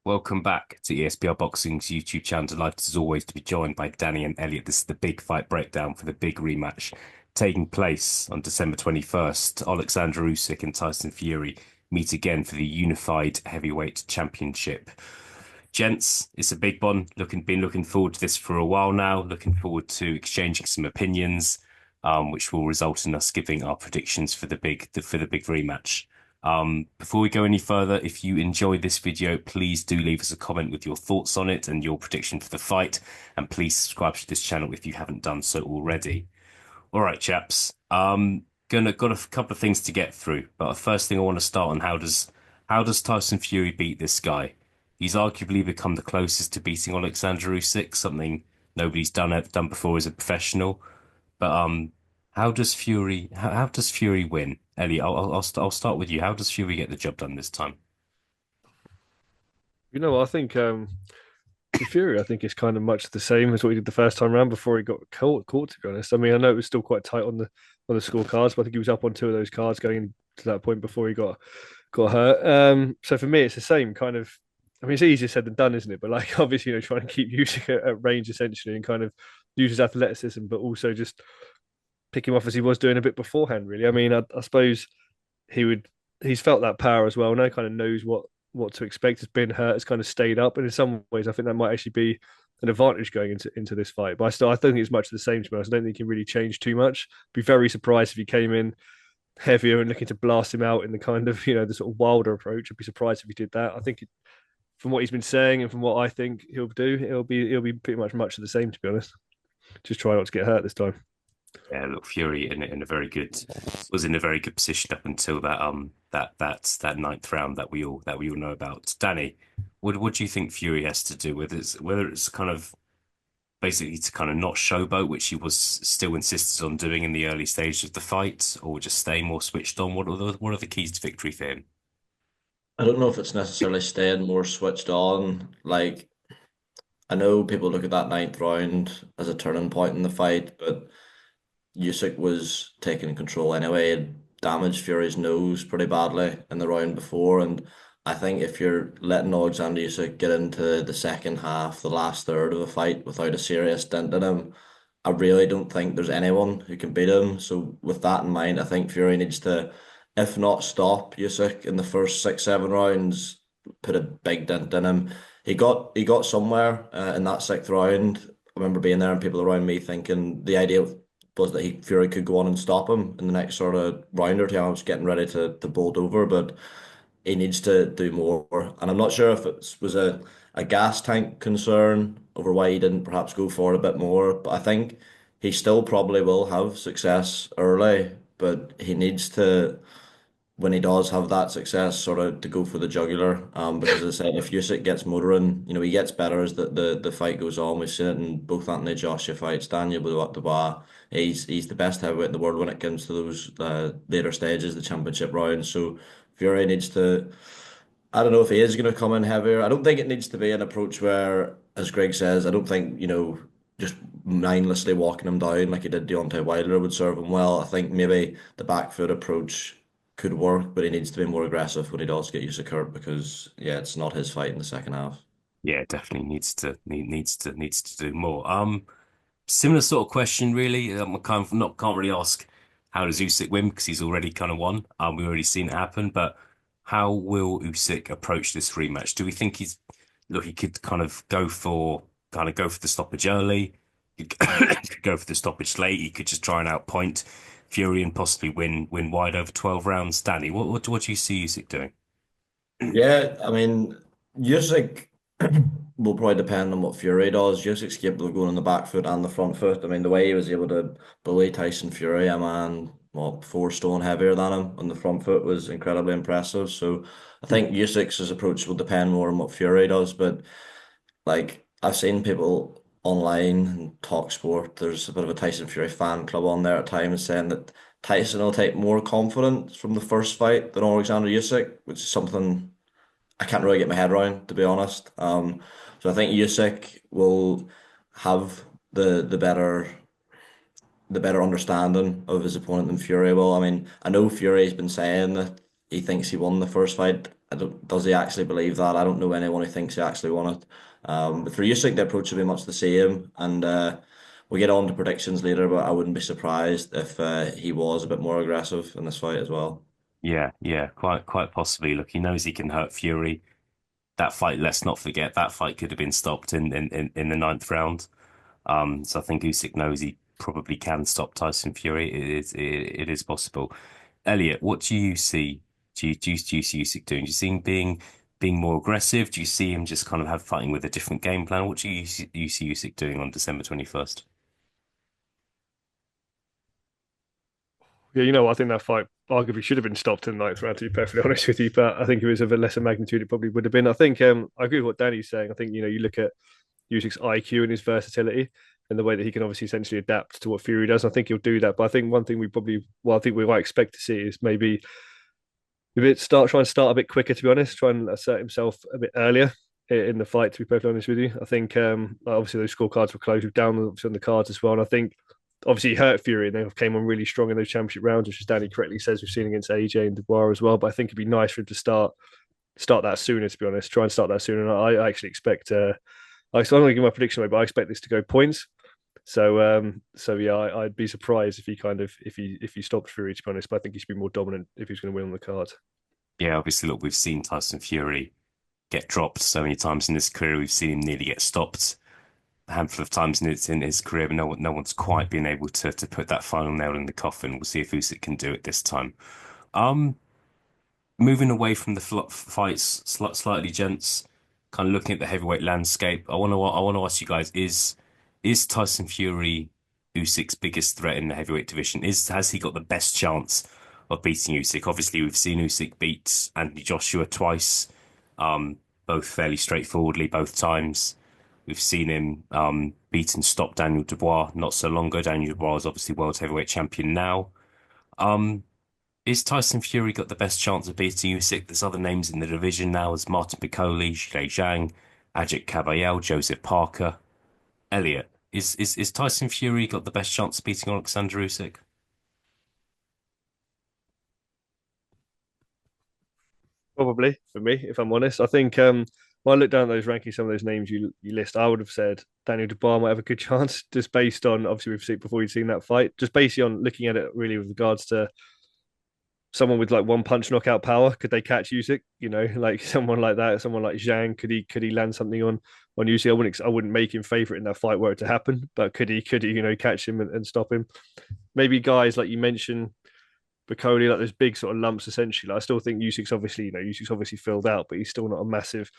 Welcome back to ESBR Boxing's YouTube channel. Delighted as always to be joined by Danny and Elliot. This is the big fight breakdown for the big rematch taking place on December 21st. Oleksandr Usyk and Tyson Fury meet again for the unified heavyweight championship. Gents, it's a big one. Been looking forward to this for a while now. Looking forward to exchanging some opinions, which will result in us giving our predictions for the big rematch. Before we go any further, if you enjoyed this video, please do leave us a comment with your thoughts on it and your prediction for the fight. And please subscribe to this channel if you haven't done so already. All right, chaps. Got a couple of things to get through, but the first thing I want to start on, how does Tyson Fury beat this guy? He's arguably become the closest to beating Oleksandr Usyk, something nobody's done before as a professional. But how does Fury win? Ellie, I'll start with you. How does Fury get the job done this time? I think for Fury, I think it's kind of much the same as what he did the first time around before he got caught. To be honest, I mean, I know it was still quite tight on the scorecards, but I think he was up on two of those cards going to that point before he got hurt. So for me, it's the same kind of. I mean, it's easier said than done, isn't it? But like, obviously, trying to keep Usyk at range essentially and kind of use his athleticism, but also just pick him off as he was doing a bit beforehand. Really, I mean, I suppose he would. He's felt that power as well. Now kind of knows what to expect. Has been hurt. Has kind of stayed up, and in some ways, I think that might actually be an advantage going into this fight. But I don't think it's much the same. To be honest, I don't think he can really change too much. Be very surprised if he came in heavier and looking to blast him out in the kind of the sort of wilder approach. I'd be surprised if he did that. I think from what he's been saying and from what I think he'll do, it'll be pretty much of the same. To be honest, just try not to get hurt this time. Yeah, look, Fury in a very good was in a very good position up until that ninth round that we all know about. Danny, what do you think Fury has to do with it? Whether it's kind of basically to kind of not showboat, which he was still insisted on doing in the early stages of the fight, or just stay more switched on? What are the keys to victory for him? I don't know if it's necessarily staying more switched on. Like, I know people look at that ninth round as a turning point in the fight, but Usyk was taking control anyway. It damaged Fury's nose pretty badly in the round before, and I think if you're letting Alexander Usyk get into the second half, the last third of a fight without a serious dent in him, I really don't think there's anyone who can beat him. So with that in mind, I think Fury needs to, if not stop Usyk in the first six, 7 rounds, put a big dent in him. He got somewhere in that sixth round. I remember being there and people around me thinking the idea was that Fury could go on and stop him in the next sort of round or two. I was getting ready to bolt over, but he needs to do more. And I'm not sure if it was a gas tank concern over why he didn't perhaps go for it a bit more, but I think he still probably will have success early, but he needs to, when he does have that success, sort of to go for the jugular. Because as I said, if Usyk gets motoring, he gets better as the fight goes on. We've seen it in both Anthony Joshua fights. Daniel Dubois, he's the best heavyweight in the world when it comes to those later stages, the championship rounds. So Fury needs to. I don't know if he is going to come in heavier. I don't think it needs to be an approach where, as Greg says, I don't think, just mindlessly walking him down like he did Deontay Wilder would serve him well. I think maybe the back foot approach could work, but he needs to be more aggressive when he does get used to Kurt because, yeah, it's not his fight in the second half. Yeah, definitely needs to do more. Similar sort of question, really. I can't really ask how does Usyk win because he's already kind of won. We've already seen it happen, but how will Usyk approach this rematch? Do we think he could kind of go for the stoppage early? He could go for the stoppage late. He could just try and outpoint Fury and possibly win wide over 12 rounds. Danny, what do you see Usyk doing? Yeah, I mean, Usyk will probably depend on what Fury does. Usyk's capable of going on the back foot and the front foot. I mean, the way he was able to bully Tyson Fury, a man, well, 4 stone heavier than him on the front foot was incredibly impressive. So I think Usyk's approach will depend more on what Fury does. But like I've seen people online and talk sport, there's a bit of a Tyson Fury fan club on there at times saying that Tyson will take more confidence from the first fight than Alexander Usyk, which is something I can't really get my head around, to be honest. So I think Usyk will have the better understanding of his opponent than Fury will. I mean, I know Fury's been saying that he thinks he won the first fight. Does he actually believe that? I don't know anyone who thinks he actually won it. But for Usyk, the approach will be much the same, and we'll get on to predictions later. But I wouldn't be surprised if he was a bit more aggressive in this fight as well. Yeah, yeah, quite possibly. Look, he knows he can hurt Fury. That fight, let's not forget, that fight could have been stopped in the ninth round. So I think Usyk knows he probably can stop Tyson Fury. It is possible. Elliot, what do you see? Do you see Usyk doing? Do you see him being more aggressive? Do you see him just kind of have fighting with a different game plan? What you see Usyk doing on December 21st? Yeah, I think that fight arguably should have been stopped in the ninth round, to be perfectly honest with you. But I think if it was of a lesser magnitude, it probably would have been. I think I agree with what Danny's saying. I think, you look at Usyk's IQ and his versatility and the way that he can obviously essentially adapt to what Fury does. I think he'll do that. But I think one thing I think we might expect to see is maybe try and start a bit quicker, to be honest, try and assert himself a bit earlier in the fight, to be perfectly honest with you. I think obviously those scorecards were close. We've down obviously on the cards as well. And I think obviously he hurt Fury and they came on really strong in those championship rounds, which as Danny correctly says, we've seen against AJ and Dubois as well. But I think it'd be nice for him to start that sooner, to be honest. Try and start that sooner. And I actually expect I'm not going to give my prediction away, but I expect this to go points. So yeah, I'd be surprised if he if he stopped Fury, to be honest. But I think he should be more dominant if he's going to win on the card. Yeah, obviously, look, we've seen Tyson Fury get dropped so many times in his career. We've seen him nearly get stopped a handful of times in his career, but no one's quite been able to put that final nail in the coffin. We'll see if Usyk can do it this time. Um, Moving away from the fights slightly, gents, kind of looking at the heavyweight landscape. I want to ask you guys: is Tyson Fury Usyk's biggest threat in the heavyweight division? Has he got the best chance of beating Usyk? Obviously, we've seen Usyk beat Anthony Joshua twice, um, both fairly straightforwardly, both times. We've seen him beat and stop Daniel Dubois not so long ago. Daniel Dubois is obviously world heavyweight champion now. Um, is Tyson Fury got the best chance of beating Usyk? There's other names in the division now as Martin Piccoli, Shilei Zhang, Ajit Kabayel, Joseph Parker. Elliot, is Tyson Fury got the best chance of beating Oleksandr Usyk? Probably for me, if I'm honest. I think when I look down those rankings, some of those names you list, I would have said Daniel Dubois might have a good chance, just based on obviously we've seen before we've seen that fight, just basically on looking at it really with regards to someone with like one punch knockout power. Could they catch Usyk? Like someone like that, someone like Zhang, could he land something on Usyk? I wouldn't make him favorite in that fight were it to happen, but could he catch him and stop him? Maybe guys like you mentioned Bacoli, like those big sort of lumps essentially. Like, I still think Usyk's obviously filled out, but he's still not a massive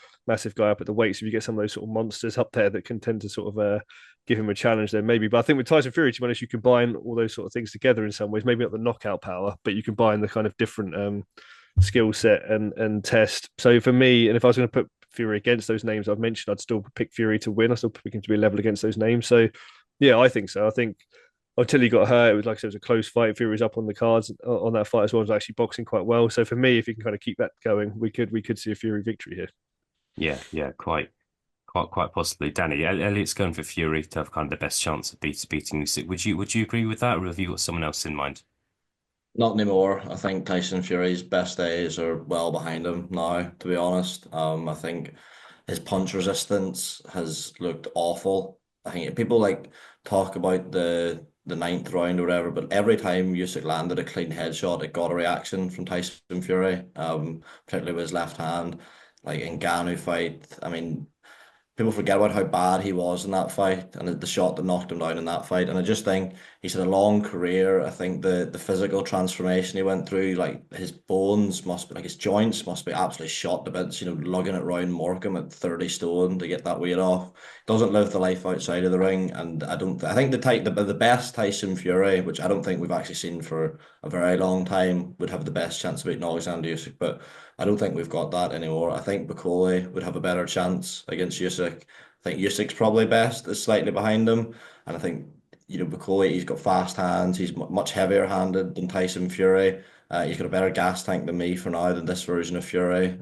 guy up at the weight. So if you get some of those sort of monsters up there that can tend to sort of give him a challenge, then maybe. But I think with Tyson Fury, to be honest, you combine all those sort of things together in some ways. Maybe not the knockout power, but you combine the kind of different skill set and test. So for me, and if I was going to put Fury against those names I've mentioned, I'd still pick Fury to win. I still pick him to be level against those names. So yeah, I think so. I think until he got hurt, it was like I said, it was a close fight. Fury was up on the cards on that fight as well. He was actually boxing quite well. So for me, if he can kind of keep that going, we could see a Fury victory here. Yeah, yeah, quite possibly. Danny, Elliot's going for Fury to have kind of the best chance of beating Usyk. Would you agree with that, or have you got someone else in mind? Not anymore. I think Tyson Fury's best days are well behind him now, to be honest. I think his punch resistance has looked awful. I think people like talk about the ninth round or whatever, but every time Usyk landed a clean headshot, it got a reaction from Tyson Fury, particularly with his left hand. Like in Ngannou fight, I mean, people forget about how bad he was in that fight and the shot that knocked him down in that fight. And I just think he's had a long career. I think the physical transformation he went through, like his bones must be like his joints must be absolutely shot to bits, lugging it around Morecambe at 30 stone to get that weight off. Doesn't live the life outside of the ring. And I think the best Tyson Fury, which I don't think we've actually seen for a very long time, would have the best chance of beating Alexander Usyk. But I don't think we've got that anymore. I think Bacoli would have a better chance against Usyk. I think Usyk's probably best, is slightly behind him. And I think, Bacoli, he's got fast hands. He's much heavier handed than Tyson Fury. He's got a better gas tank than me for now than this version of Fury.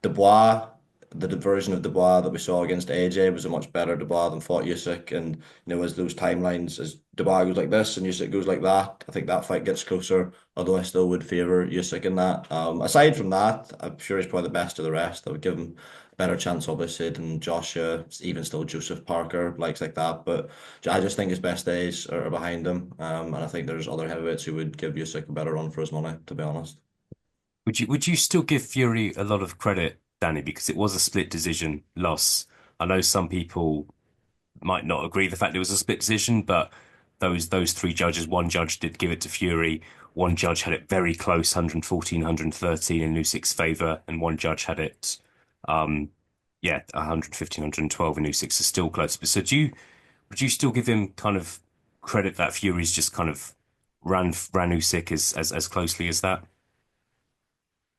Dubois the version of Dubois that we saw against AJ was a much better Dubois than fought Usyk. And as those timelines, as Dubois goes like this and Usyk goes like that, I think that fight gets closer. Although I still would favour Usyk in that. Aside from that, I'm sure he's probably the best of the rest. I would give him a better chance, obviously, than Joshua, even still Joseph Parker, likes like that. But I just think his best days are behind him. And I think there's other heavyweights who would give Usyk a better run for his money, to be honest. Would you still give Fury a lot of credit, Danny, because it was a split decision loss? I know some people might not agree the fact it was a split decision, but those three judges, one judge did give it to Fury, one judge had it very close, 114, 113 in Usyk's favor, and one judge had it, um, yeah, 115, 112 in Usyk's is still close. But so would you still give him kind of credit that Fury's just kind of ran Usyk as closely as that?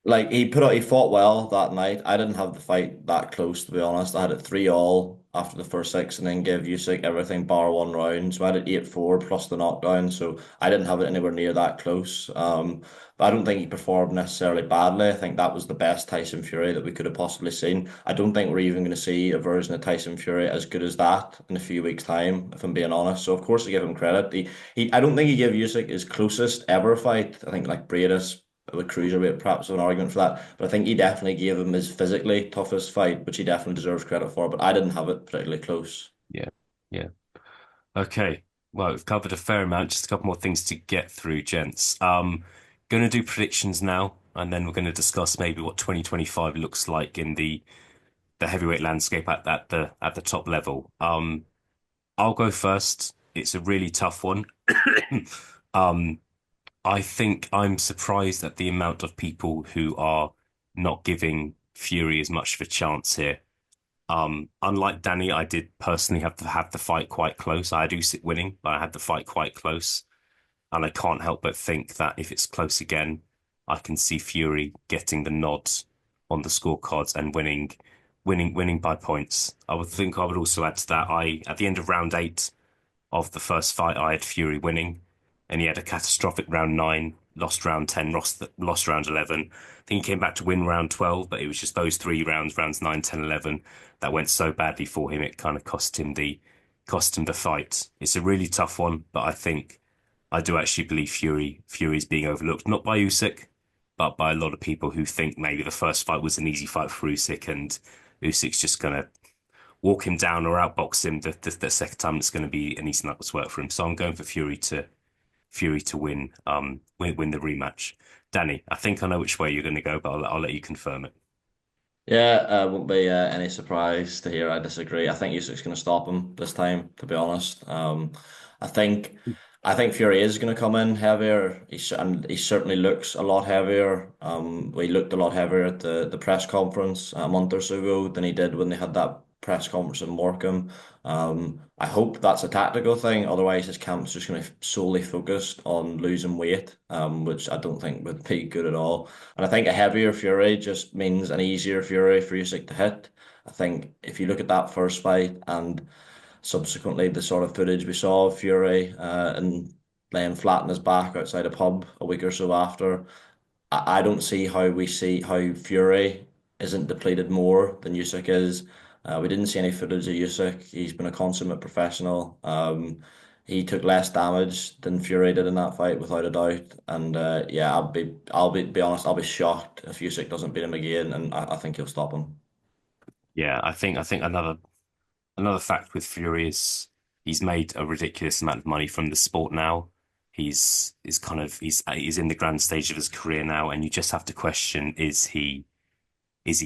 Like he fought well that night. I didn't have the fight that close, to be honest. I had it 3-all after the first six and then gave Usyk everything bar one round. So I had it 8-4 plus the knockdown. So I didn't have it anywhere near that close. But I don't think he performed necessarily badly. I think that was the best Tyson Fury that we could have possibly seen. I don't think we're even going to see a version of Tyson Fury as good as that in a few weeks' time, if I'm being honest. So of course I give him credit. I don't think he gave Usyk his closest ever fight. I think like Briedis with cruiserweight, perhaps an argument for that. But I think he definitely gave him his physically toughest fight, which he definitely deserves credit for. But I didn't have it particularly close. Yeah, yeah. Okay. Well, we've covered a fair amount. Just a couple more things to get through, gents. Going to do predictions now, and then we're going to discuss maybe what 2025 looks like in the heavyweight landscape at the top level. I'll go first. It's a really tough one. Um, I think I'm surprised at the amount of people who are not giving Fury as much of a chance here. Unlike Danny, I did personally have the fight quite close. I had Usyk winning, but I had the fight quite close, and I can't help but think that if it's close again, I can see Fury getting the nod on the scorecards and winning by points. I would think I would also add to that. I at the end of round 8 of the first fight, I had Fury winning, and he had a catastrophic round 9, lost round 10, lost round 11. I think he came back to win round 12, but it was just those three rounds 9, 10, 11, that went so badly for him. It kind of cost him the fight. It's a really tough one, but I do actually believe Fury's being overlooked, not by Usyk, but by a lot of people who think maybe the first fight was an easy fight for Usyk and Usyk's just gonna walk him down or outbox him. The second time it's going to be an easy night's work for him. So I'm going for Fury to win the rematch. Danny, I think I know which way you're going to go, but I'll let you confirm it. Yeah, won't be any surprise to hear I disagree. I think Usyk's going to stop him this time, to be honest. I think I think Fury is going to come in heavier. And he certainly looks a lot heavier. He looked a lot heavier at the press conference a month or so ago than he did when they had that press conference in Morecambe. I hope that's a tactical thing. Otherwise, his camp's just going to solely focused on losing weight, which I don't think would be good at all. And I think a heavier Fury just means an easier Fury for Usyk to hit. I think if you look at that first fight and subsequently the sort of footage we saw of Fury and laying flat on his back outside a pub a week or so after, I don't see how Fury isn't depleted more than Usyk is. We didn't see any footage of Usyk. He's been a consummate professional. He took less damage than Fury did in that fight, without a doubt. And yeah, be honest, I'll be shocked if Usyk doesn't beat him again, and I think he'll stop him. Yeah, I think another fact with Fury is he's made a ridiculous amount of money from the sport now. He's in the grand stage of his career now, and you just have to question, is he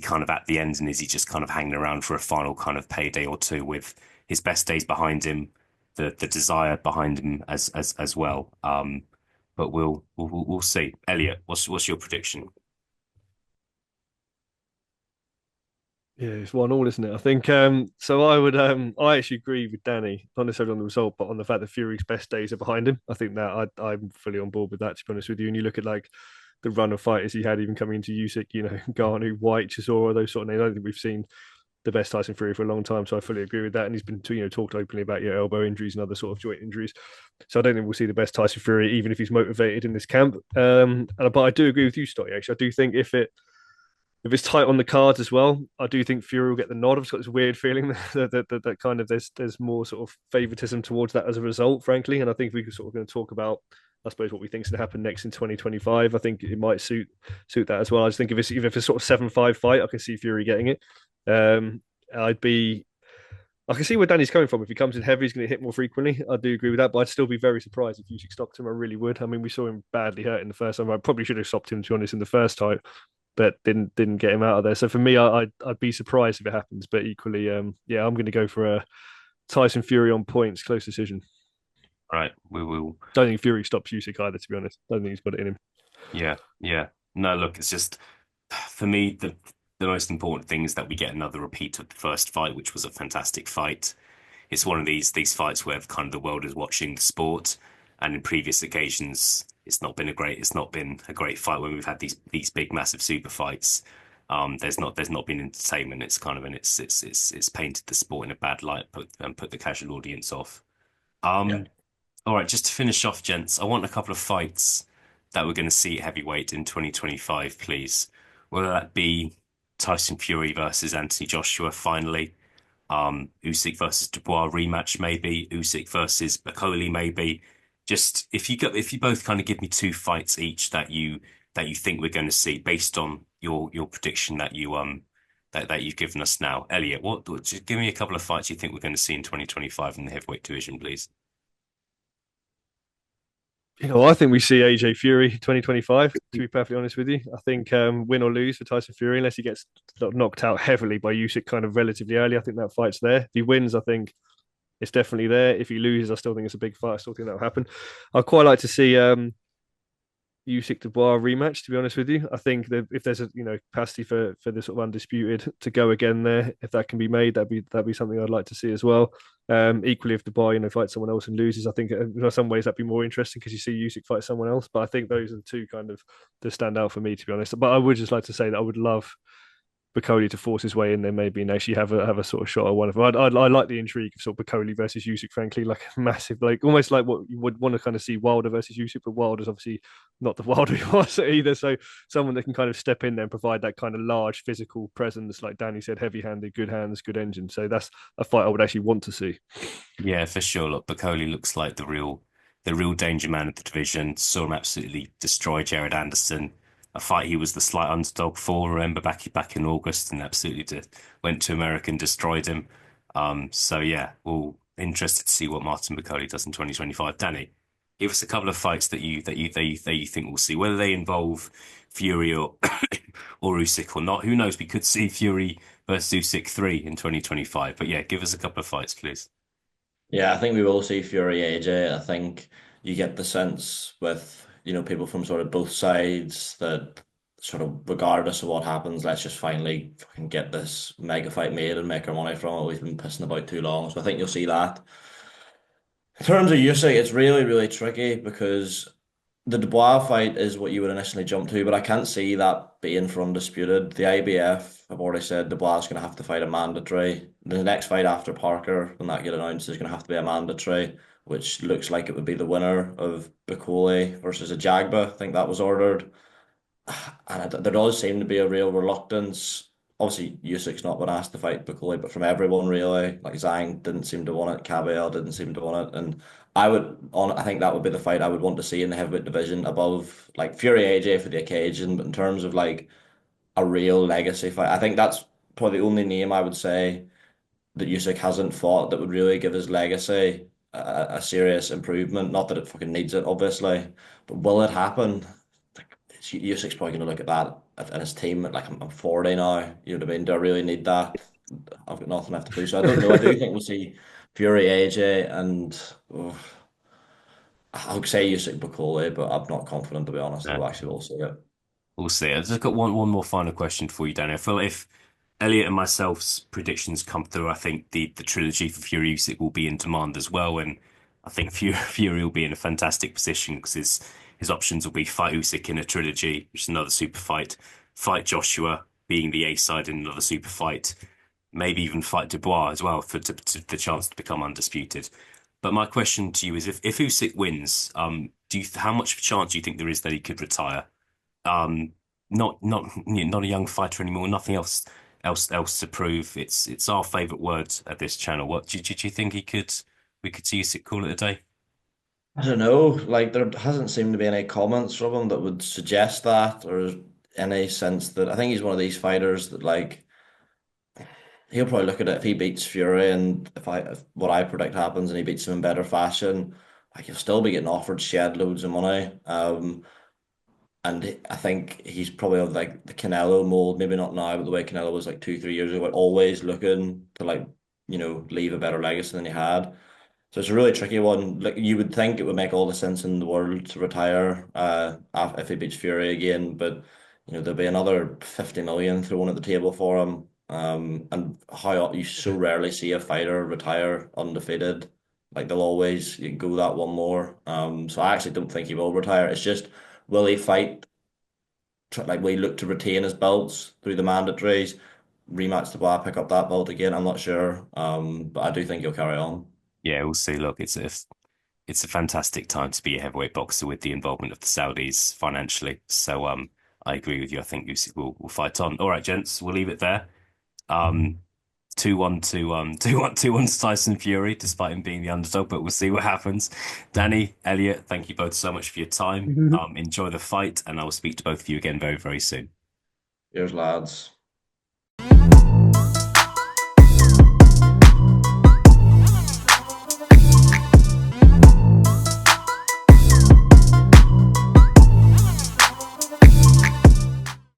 kind of at the end, and is he just kind of hanging around for a final kind of payday or two with his best days behind him, the desire behind him as well. But we'll see. Elliot, what's your prediction? Yeah, it's 1-1, isn't it? I think so I actually agree with Danny, not necessarily on the result, but on the fact that Fury's best days are behind him. I think that I'm fully on board with that, to be honest with you. And you look at like the run of fighters he had even coming into Usyk, Garnu, White, Chisora, those sort of names. I don't think we've seen the best Tyson Fury for a long time. So I fully agree with that. And he's been talked openly about your elbow injuries and other sort of joint injuries. So I don't think we'll see the best Tyson Fury, even if he's motivated in this camp. But I do agree with you, Stotty. Actually, I do think if it's tight on the cards as well, I do think Fury will get the nod. I've just got this weird feeling that kind of there's more sort of favoritism towards that as a result, frankly. And I think we're sort of going to talk about, I suppose, what we think is going to happen next in 2025. I think it might suit that as well. I just think if it's sort of 7-5 fight, I can see Fury getting it. Um, I'd be I can see where Danny's coming from. If he comes in heavy, he's going to hit more frequently. I do agree with that, but I'd still be very surprised if Usyk stopped him. I really would. I mean, we saw him badly hurt in the first time. I probably should have stopped him, to be honest, in the first time, but didn't get him out of there. So for me, I'd be surprised if it happens. But equally, yeah, I'm going to go for a Tyson Fury on points, close decision. All right, we will. Don't think Fury stops Usyk either. To be honest, don't think he's got it in him. Yeah, yeah. No, look, it's just for me the most important thing is that we get another repeat of the first fight, which was a fantastic fight. It's one of these fights where kind of the world is watching the sport, and in previous occasions, it's not been a great fight when we've had these big massive super fights. There's not been entertainment. It's kind of and it's painted the sport in a bad light, put the casual audience off. Yeah. Um, all right, just to finish off, gents, I want a couple of fights that we're going to see at heavyweight in 2025, please. Whether that be Tyson Fury versus Anthony Joshua, finally. Usyk versus Dubois rematch, maybe. Usyk versus Bakoli, maybe. Just if you both kind of give me two fights each that you think we're going to see based on your prediction that you've given us now. Elliot, just give me a couple of fights you think we're going to see in 2025 in the heavyweight division, please. I think we see AJ Fury 2025, to be perfectly honest with you. I think win or lose for Tyson Fury, unless he gets knocked out heavily by Usyk kind of relatively early, I think that fight's there. If he wins, I think it's definitely there. If he loses, I still think it's a big fight. I still think that will happen. I'd quite like to see Usyk Dubois rematch. To be honest with you, I think that if there's a capacity for the sort of undisputed to go again there, if that can be made, that'd be something I'd like to see as well. Equally, if Dubois fights someone else and loses, I think in some ways that'd be more interesting because you see Usyk fight someone else. But I think those are the two kind of that stand out for me, to be honest. But I would just like to say that I would love Bakoli to force his way in there maybe and actually have a sort of shot at one of them. I like the intrigue of sort of Bakoli versus Usyk, frankly, like massive, like almost like what you would want to kind of see Wilder versus Usyk, but Wilder's obviously not the Wilder he was either. So someone that can kind of step in there and provide that kind of large physical presence, like Danny said, heavy-handed, good hands, good engine. So that's a fight I would actually want to see. Yeah, for sure. Look, Bakoli looks like the real danger man of the division. Saw him absolutely destroy Jared Anderson. A fight he was the slight underdog for, remember back in August, and absolutely went to America and destroyed him. So yeah, well, interested to see what Martin Bakoli does in 2025. Danny, give us a couple of fights that you think we'll see, whether they involve Fury or or Usyk or not. Who knows? We could see Fury versus Usyk 3 in 2025. But yeah, give us a couple of fights, please. Yeah, I think we will see Fury AJ. I think you get the sense with, people from sort of both sides that sort of regardless of what happens, let's just finally fucking get this mega fight made and make our money from it. We've been pissing about too long. So I think you'll see that. In terms of Usyk, it's really, really tricky because the Dubois fight is what you would initially jump to, but I can't see that being for undisputed. The IBF have already said Dubois is going to have to fight a mandatory. The next fight after Parker, when that get announced, is going to have to be a mandatory, which looks like it would be the winner of Bicoli versus a Jagba. I think that was ordered. And there does seem to be a real reluctance. Obviously, Usyk's not been asked to fight Bicoli, but from everyone really, like Zhang didn't seem to want it, Cabell didn't seem to want it, and I think that would be the fight I would want to see in the heavyweight division above like Fury AJ for the occasion. But in terms of like a real legacy fight, I think that's probably the only name I would say that Usyk hasn't fought that would really give his legacy a serious improvement. Not that it fucking needs it, obviously, but will it happen? Like, Usyk's probably going to look at that and his team. Like, I'm 40 now. You know what I mean? Do I really need that? I've got nothing left to lose. So I don't know. I do think we'll see Fury AJ and oh, I would say Usyk Bakole, but I'm not confident to be honest. Yeah. I'll actually will see it. We'll see. I've just got one more final question for you, Danny. I feel if Elliot and myself's predictions come through, I think the trilogy for Fury Usyk will be in demand as well, and I think Fury will be in a fantastic position because his options will be fight Usyk in a trilogy, which is another super fight Joshua being the A side in another super fight, maybe even fight Dubois as well for the chance to become undisputed. But my question to you is, if Usyk wins, how much of a chance do you think there is that he could retire? not a young fighter anymore. Nothing else to prove. It's our favorite word at this channel. What do you think we could see Usyk call it a day? I don't know. Like there hasn't seemed to be any comments from him that would suggest that, or any sense that I think he's one of these fighters that like he'll probably look at it if he beats Fury, and if what I predict happens and he beats him in better fashion, like he'll still be getting offered shed loads of money. And I think he's probably of like the Canelo mold, maybe not now, but the way Canelo was like 2, 3 years ago, always looking to like, leave a better legacy than he had. So it's a really tricky one. Like you would think it would make all the sense in the world to retire if he beats Fury again, but there'll be another 50 million thrown at the table for him. And how you so rarely see a fighter retire undefeated. Like they'll always you go that one more. So I actually don't think he will retire. It's just will he fight? Like will he look to retain his belts through the mandatories, rematch the bar, pick up that belt again? I'm not sure. But I do think he'll carry on. Yeah, we'll see. Look, it's a fantastic time to be a heavyweight boxer with the involvement of the Saudis financially. So I agree with you. I think Usyk will fight on. All right, gents, we'll leave it there. 2-1 to 2-1 to Tyson Fury, despite him being the underdog, but we'll see what happens. Danny, Elliot, thank you both so much for your time. Enjoy the fight, and I will speak to both of you again very, very soon. Here's lads.